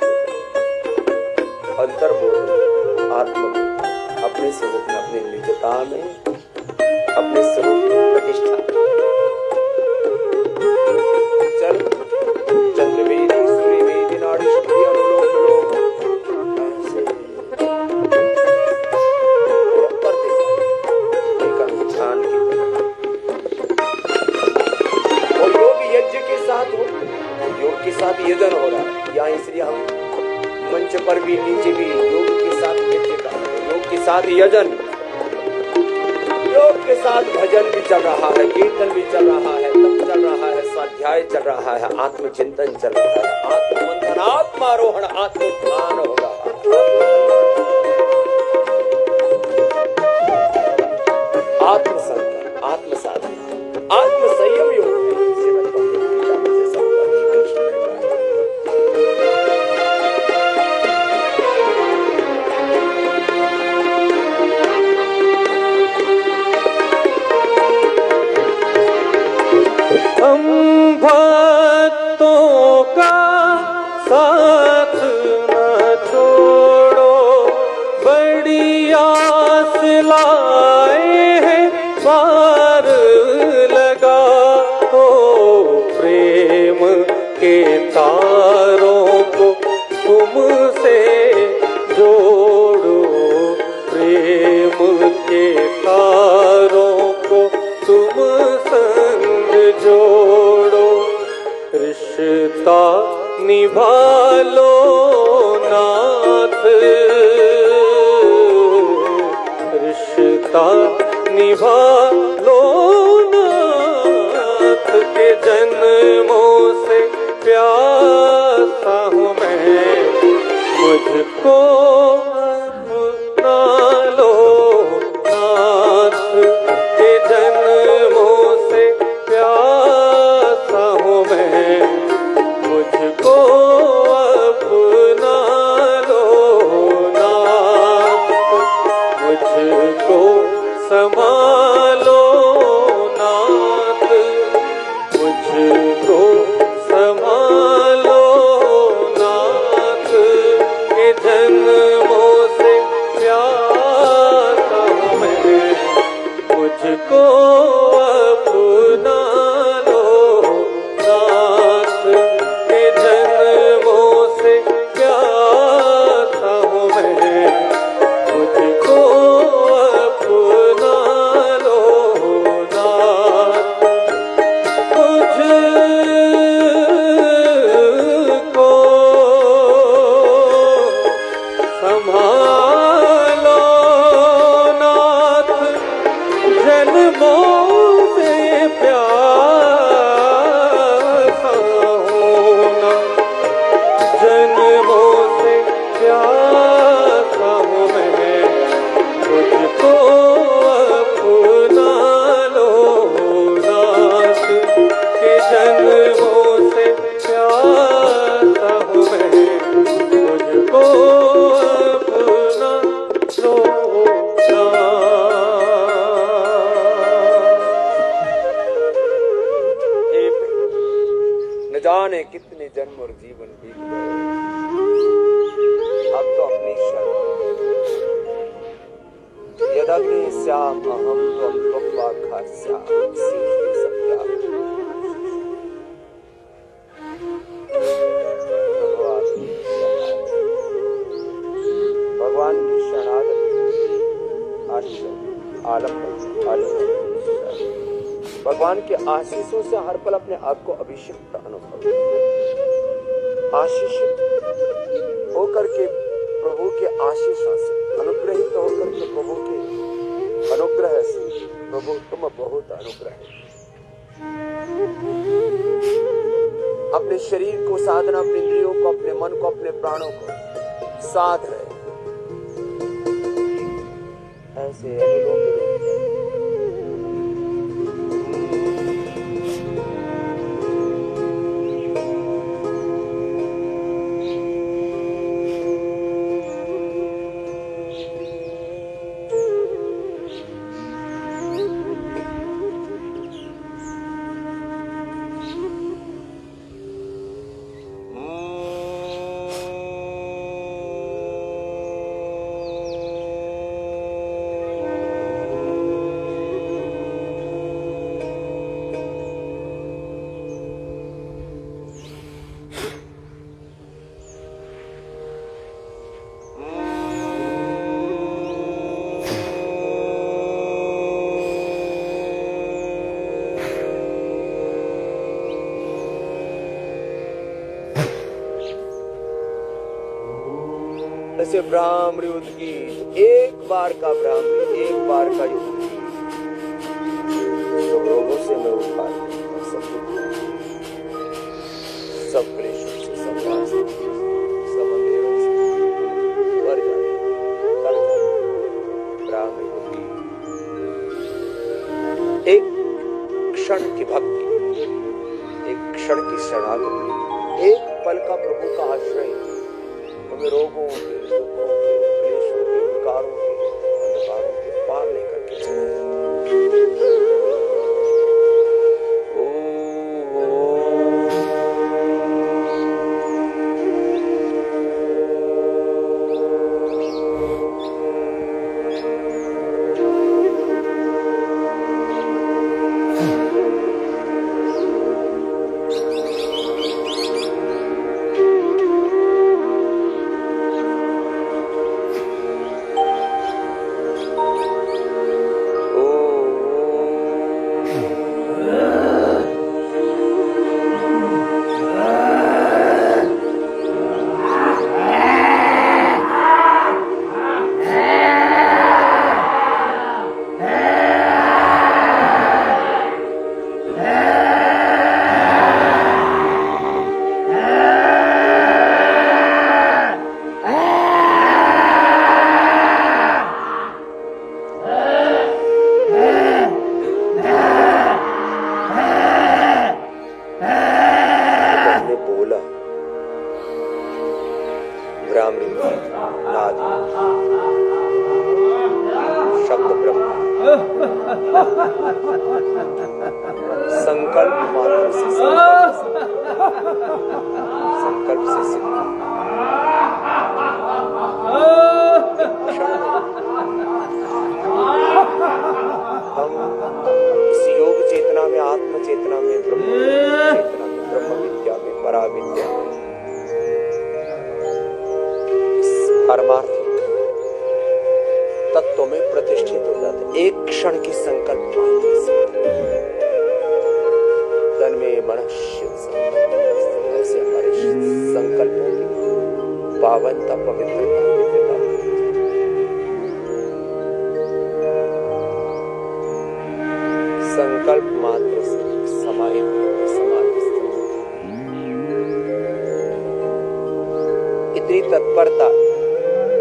अंतर्बोध, आत्म में, अपने स्वरूप में, अपने निजता में, अपने स्वरूप में प्रतिष्ठा। चल चंद्रवेदी, सूर्यवेदी, नाड़ी शुद्धि, अनुलोम विलोम ऐसे करते एक अनुष्ठान की तरह। पर भी नीचे भी योग के साथ नृत्य का, योग के साथ यजन, योग के साथ भजन भी चल रहा है, कीर्तन भी चल रहा है, तप चल रहा है, स्वाध्याय चल रहा है, आत्मचिंतन चल रहा है, आत्ममंथन, आत्मारोहण, आत्मध्यान हो रहा है। आत्मसंतन, आत्मसाधन, आत्मसंयम योग है। श्रीमद् भगवद गीता में से सब कृष्ण ने कहा। हम भक्तों का साथ न छोड़ो, बड़ी आस लाए हैं पार लगा हो, प्रेम के तारों को तुमसे जोड़ो, प्रेम के तारों को तुम संग जोड़ो, रिश्ता निभा लो नाथ, रिश्ता निभा लो नाथ, के जन्मों से प्यासा हूँ मैं, मुझको अपना लो नाथ, के जन्मों से प्यासा हूँ मैं, मुझको अपना लो नाथ, मुझको संभालो नाथ, मुझको संभालो नाथ, के जन्मों से प्यासा हूँ मैं, मुझको अपना लो नाथ, के जन्मों से प्यासा हूँ मैं, मुझको अपना लो नाथ, मुझको संभालो नाथ, जन्मों से प्यासा हूँ ना, जन्मों से प्यासा हूँ मैं, मुझको अपना लो नाथ, के जन्मों से प्यासा हूँ मैं, मुझको अपना लो नाथ। हे प्रभु, न जाने कितने जन्म और जीवन बीत गए, अब तो अपनी शरण, यदग्नि स्याम अहम त्वं त्वं भगवान की शरणागति, आलम्बन, भगवान के आशीषों से हर पल अपने आप को अभिषिक्त अनुभव, आशीषित होकर के प्रभु के आशीषों से, अनुग्रहित होकर के प्रभु के अनुग्रह से, प्रभु तुम बहुत अनुग्रह, अपने शरीर को साधना, अपने इंद्रियों को, अपने मन को, अपने प्राणों को साध रहे, ऐसे अनुलोम विलोम जैसे ब्राह्मण युद्ध की, एक बार का ब्राह्मण, एक बार का युद्ध, तो रोगों से मैं उद्धार करूंगा, सब क्लेशों से, सब वासनाओं से, सब अंधेरों से मर जाए, कर जाए। ब्राह्मण युद्ध की एक क्षण की भक्ति, एक क्षण की शरणागति, एक पल का प्रभु का आश्रय हमें रोगों के, दुखों के, क्लेशों के, विकारों के, अंधकारों के पार लेकर के चले। शब्द ब्रह्म, संकल्प मात्र से संकल्प से सिद्ध। हम इस योग चेतना में, आत्म चेतना में, ब्रह्म चेतना में, ब्रह्म विद्या में, परा विद्या में, परमार्थिक तत्व में प्रतिष्ठित हो जाते। एक क्षण की संकल्प मात्र से तन में मनुष्य ऐसे हमारे संकल्पों की पावनता, पवित्रता, दिव्यता, संकल्प मात्र से समाहित इतनी तत्परता,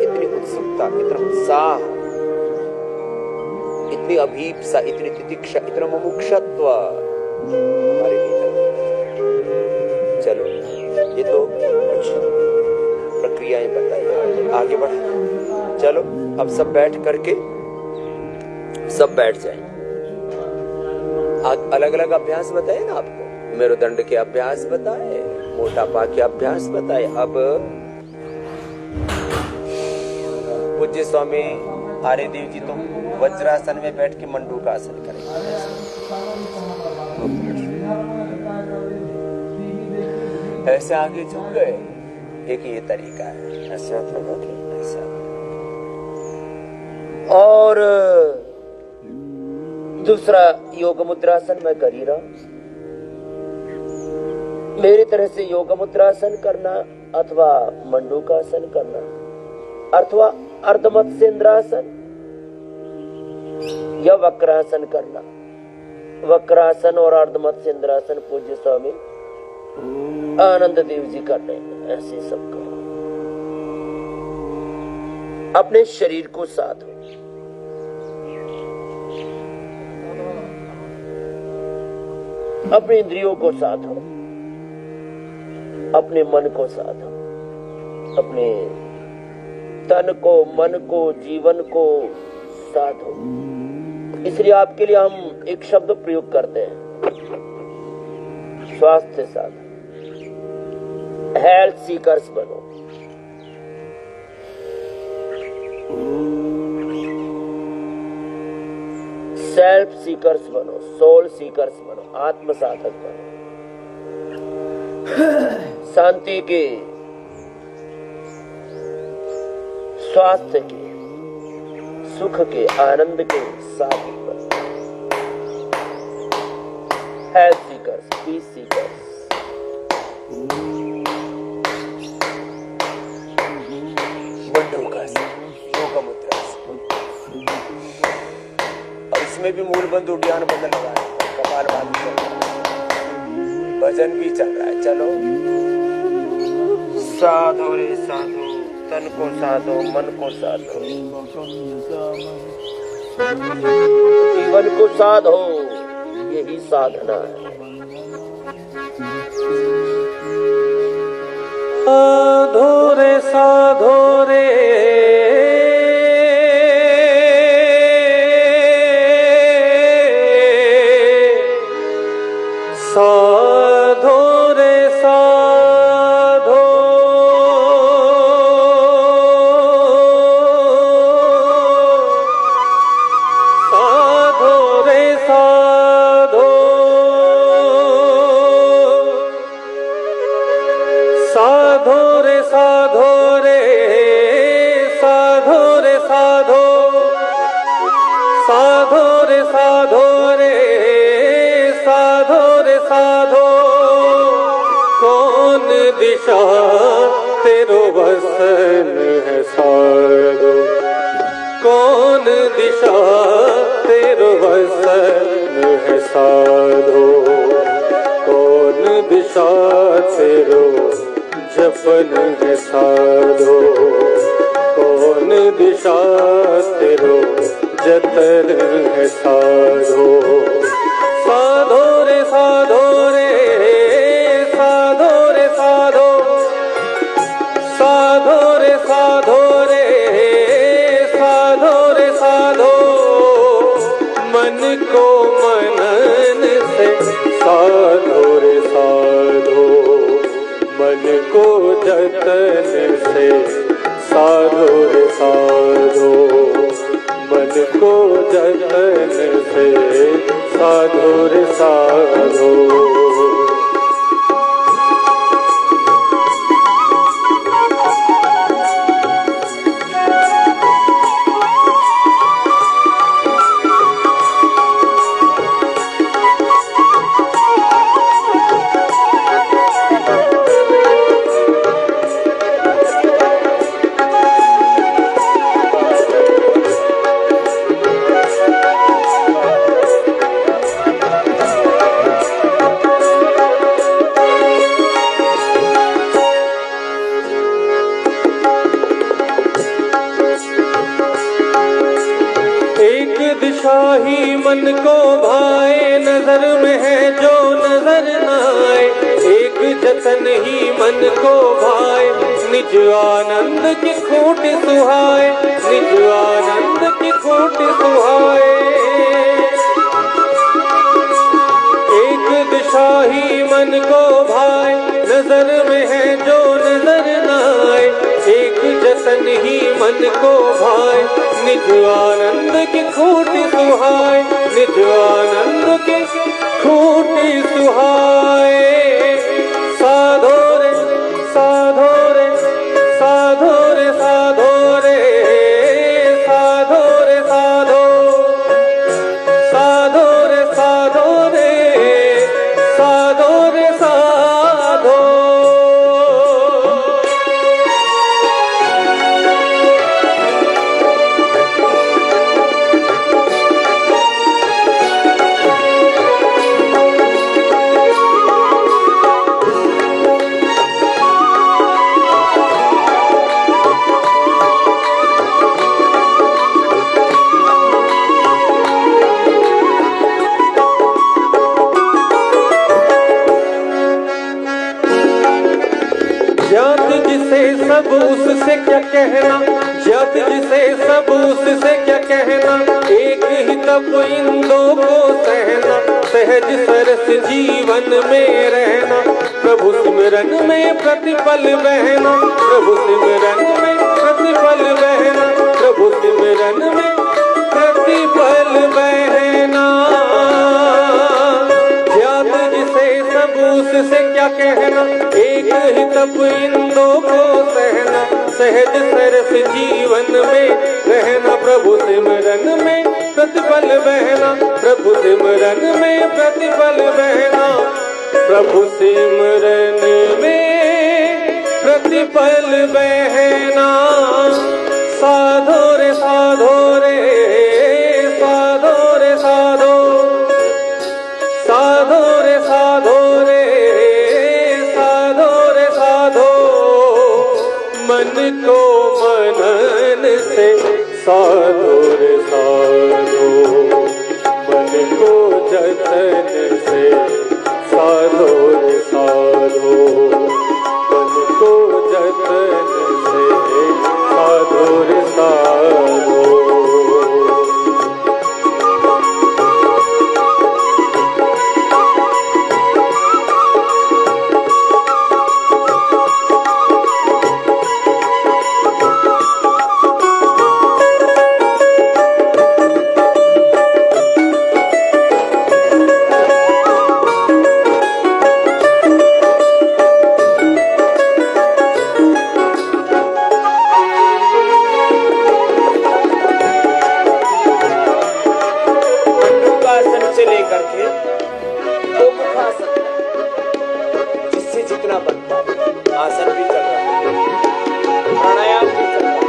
इतनी उत्सुकता, इतना उत्साह, इतनी अभीप्सा, इतनी तितिक्षा, इतना मुमुक्षत्व हमारे भीतर। चलो, ये तो कुछ प्रक्रियाएं बताइए, आगे बढ़ो। चलो अब सब बैठ करके सब बैठ जाएं। अलग अलग अभ्यास बताए ना आपको, मेरुदंड के अभ्यास बताए, मोटापा के अभ्यास बताए। अब पूज्य स्वामी आर्यदेव जी तो वज्रासन में बैठ के मंडूका आसन करेंगे। ऐसे आगे झुक गए, एक ये तरीका है, ऐसे ऐसा। और दूसरा योग मुद्रासन मैं कर ही रहा। मेरी तरह से योग मुद्रासन करना अथवा मंडूकासन करना अथवा अर्धमत्स्येंद्रासन या वक्रासन करना। वक्रासन और अर्धमत्स्येंद्रासन पूज्य स्वामी आनंद देव जी कर रहे हैं। ऐसे सब करो, अपने शरीर को साधो, अपने इंद्रियों को साधो, अपने मन को साधो, अपने तन को, मन को, जीवन को साधो। इसलिए आपके लिए हम एक शब्द प्रयोग करते हैं, स्वास्थ्य साधन। हेल्थ सीकर्स बनो। सेल्फ सीकर्स बनो, सोल सीकर्स बनो, आत्म साधक बनो। शांति के, स्वास्थ्य के, सुख के, आनंद के साधक बनो। Health seekers, peace seekers. मंडूक हमें भी मूल बंद उद्यान बंद लगा है, कपाल बांध चल रहा है, भजन भी चल रहा है। चलो साधो रे साधो, तन को साधो, मन को साधो, जीवन को साधो, यही साधना है। साधो रे साधो रे, साधो रे साधो, साधो रे साधो, साधो रे साधो रे, साधो रे साधो, साधो रे साधो रे, साधो रे साधो। कौन दिशा तेरो वसन है साधो, कौन दिशा तेरो वसन है साधो, कौन दिशा तेरो जपन है साधो, कौन दिशा तेरो जतन है साधो। साधो रे साधो रे, साधो रे साधो, साधो रे साधो रे, साधो रे साधो। मन को मनन से साधो रे साधो, मन को जतन से साधो रे साधो, मन को जतन से साधो रे साधो। ही मन को भाए, नजर में है जो नजर न आए, एक जतन ही मन को भाए, निज आनंद की खूंट सुहाए, निज आनंद की खूंट सुहाए। एक दिशा ही मन को भाए, नजर में है जो नजर न आए, एक जतन ही मन को भाए, निज आनंद की खूंटी सुहाए, निज आनंद की खूंटी सुहाए। साधो रे साधो रे, साधो रे साधो रे, साधो रे साधो, साधो रे साधो रे, साधो रे साधो। जात जिसे सब उससे क्या कहना, जात जिसे सब उससे क्या कहना, एक ही तप इन दो को सहना, सहज सरस जीवन में रहना, प्रभु सिमरन में प्रतिपल बहना, प्रभु सिमरन में प्रतिपल बहना, प्रभु सिमरन में प्रतिपल बहना। जात जिसे सब उससे क्या कहना, एक ही तप इन दो को सहना, सहज सरस जीवन में रहना, प्रभु सिमरन में प्रतिपल बहना, प्रभु सिमरन में प्रतिपल बहना, प्रभु सिमरन में प्रतिपल बहना। साधो रे साधो रे, साधो रे साधो। को मनन से साधो रे साधो, मन को जतन से साधो रे साधो, मन को जतन से साधो रे साधो। आसन भी चल रहा है, प्राणायाम भी चल रहा है,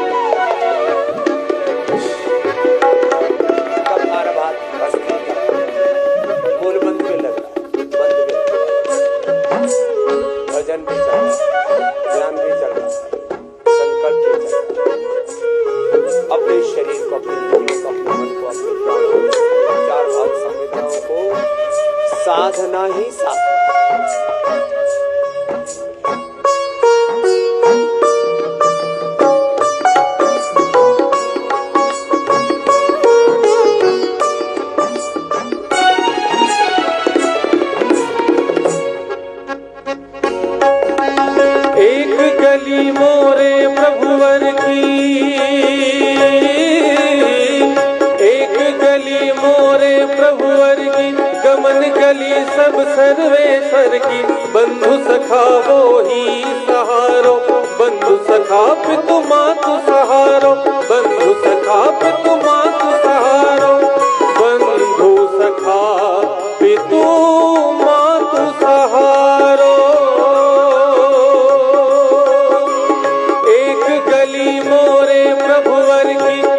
कपालभाति मूल बंद में लग रहा, बंद में भजन भी चल रहा, ध्यान भी चल रहा, संकल्प भी चल रहा। अपने शरीर को, अपने इंद्रियों को, अपने मन को, अपने प्राणों को, विचार भाव संवेदनाओं को साधना ही साधना। गली मोरे प्रभुवर की, एक गली मोरे प्रभुवर की, गमन गली सब सर्वेश्वर की। बंधु सखा वो ही सहारो, बंधु सखा पितु मातु सहारो, बंधु सखा पितु मातु सहारो, बंधु सखा पितु मातु सहारो।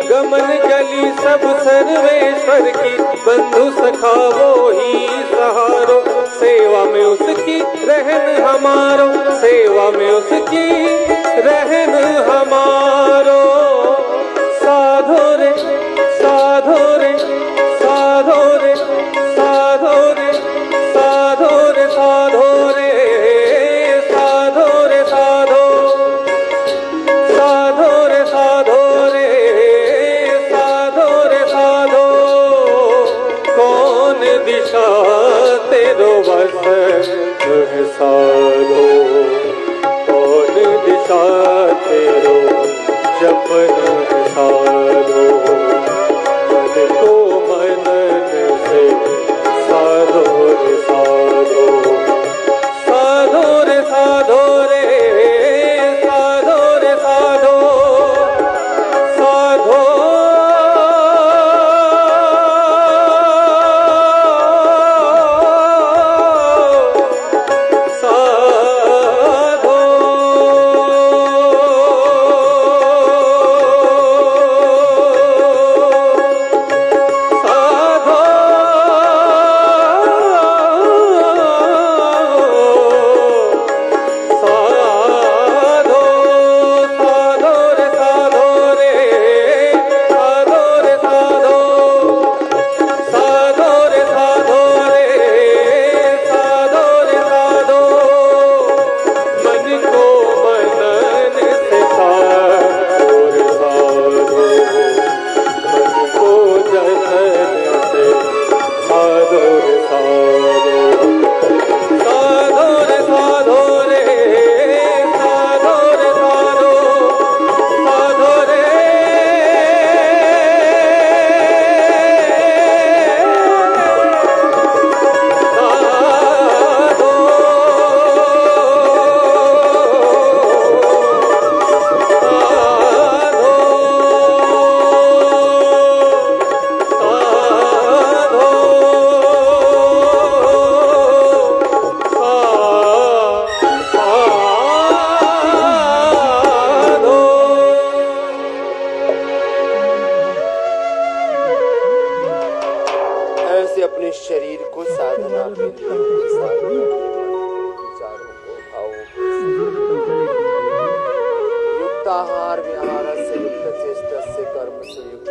गमन गली सब सर्वेश्वर की, बंधु सखा वो ही सहारो। सेवा में उसकी रहन हमारो, सेवा में उसकी रहन हमारो। साधो रे साधो रे साधो रे साधो रे साधो रे साधो रे साधो रे साधो साधो रे साधो रे दिशा तेरो बस है साधो, कौन दिशा तेरो जपन है साधो। मन को मनन से साधो रे साधो, साधो रे साधो रे साधो रे साधो साधो। आहार विहारस्य युक्त चेष्टस्य कर्मसु युक्त